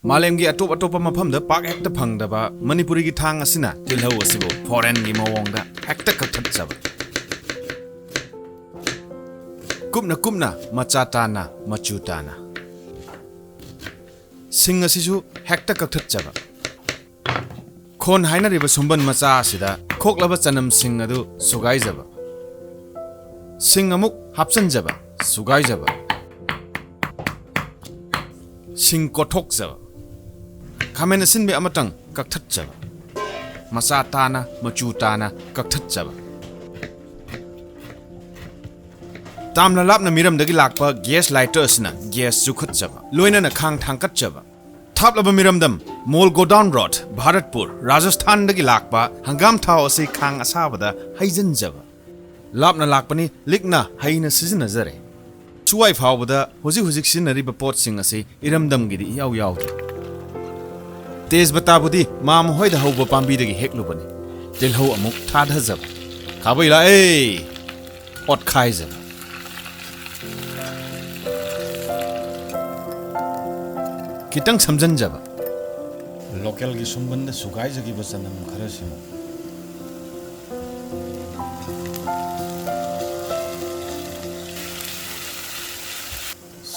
मालेमगी अटोप अटोप मफमदा पाक हेक्ता फंगदबा मणिपुरी थांग असिना तिलहौ असिबो फॉरेन गी मवोंगदा हेक्ता कथटजब कुमना कुमना मचा ताना मचु ताना सिंग असिसु हेक्ता कथटजब खोन हाइनरिबा सुंबन मचा असिदा खोकलबा चनम सिंग अदु सुगाइजब सिंग अमुक हापसनजब सुगाइजब सिंग कोठोकजब खामेन सिनबे अमतंग कथटजब मचा ताना मचु ताना कथटजब तामला लापना मिरमदगी लाकपा गैस लाइटर्सना गैस सुखटजब लोइनना खांग थांकटजब थापलबा मिरमदम मोल गोडाउन रोड भारतपुर राजस्थान दगी लाकपा हंगाम थाव असे खांग असाबदा हैजनजब लापना लाकपनी लिकना हैना सिजनजरे सुवाई फावबदा हुजिक हुजिक सिनरिबा पोटसिंग असे इरमदमगिदी याव यावगी तेजबताबुदी माम होइदा हौबा पांबीदगी हेक्लुबनी तिलहौ अमुक थाधजब खाबैला ए ओट खाइजब कितंग समझनजब लोकल की सुंबंद सुगाई जगी बचनम खरसिम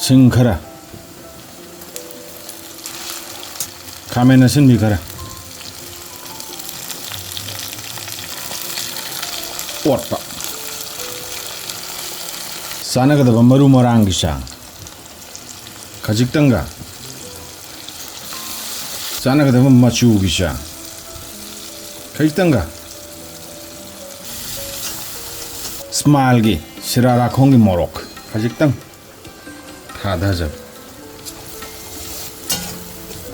सिंग खरा खामेन सिन भी खरा ओटपा सानगदब मरु मरांग की सांग खजिक्तंगा सानगदब मचू की सांग खजिक्तंगा स्माइल की सिरारा खोंगी मोरोक खजिक्तंग थाधाजब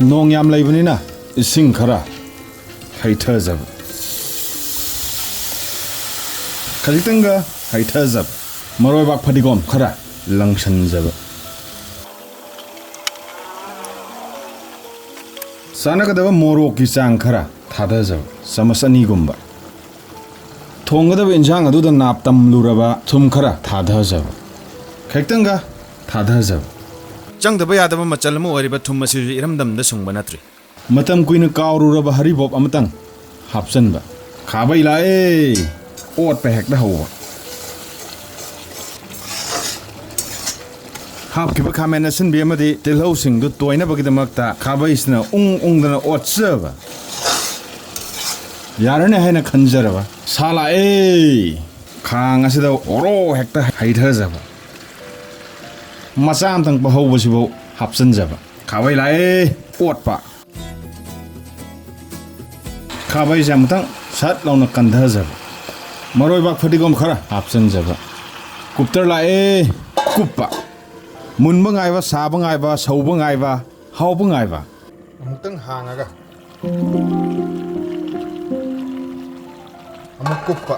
नोंग याम लैबनिना इसिंग खरा हैथजब खजिक्तंगा हैथजब मरोइबाक फदिगोम खरा लंगसनजब सानगदब मोरोक की चांग खरा थाधाजब समसनीगुंबा थोंगदब इंजांग अदुदा नाप तमलुरबा थुम खरा थाधाजब खैक्तंगा थाधाजब चंगदब यादब मचलम ओरिबा थुम असिजु इरमदमदा सुंगबा नत्रि मतम कुइन काउरुरबा हरिबोप अमतंग हापसनबा खाबैला ए ओट पे हेक्दा हौबा हापकिबा खामेन सिनबे अमदि तिलहौ सिंगदु तोयनबगिदमक्ता खाबैसना उंगदना ओटसबा यारने हैना खंजरबा साला ए खांग असिदा ओरो हेक्ता हैथजबा मचा अमतंग बहौबसिबो हापसनजबा खाबैला ए ओटपा खाबैसे अमतंग सट लाउना कंधजबा मरोइबाक फदिगोम खरा हापसनजबा कुप्तर ला ए कुप्पा मुनबा गायबा साबा गायबा सौबा गायबा हावबा गायबा अमुक्तंग हांगागा अमुक कुप्पा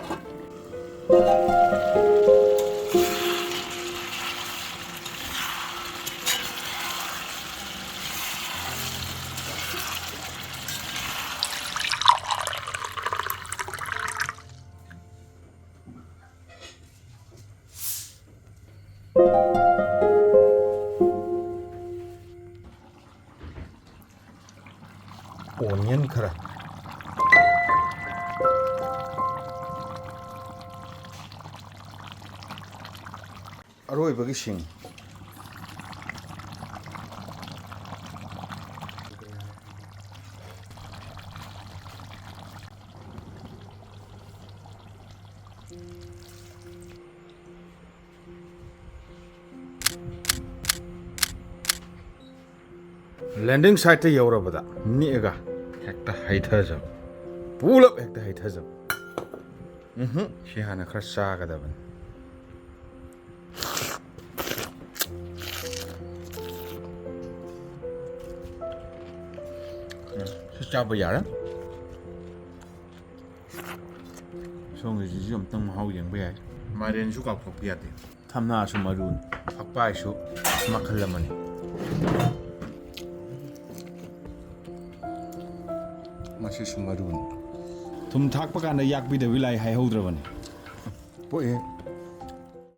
ओनियन खरा अरोइबगी सिंग लैंडिंग साइट ते यौरबदा निएगा हेक्ता हैथजब पुलप हेक्ता हैथजब सिहाना खरा चागदबन चाबा यारा सोंगिजिजु अमतंग महौ यंगबा याय मारेनसु काउथोकपा यादे थमनासु मरुन फकपाइसु मखल अमनि मसिसु मरुन थुम थाकपा कांदा याकबिदबि लाइ हाइहौद्रबनि पोए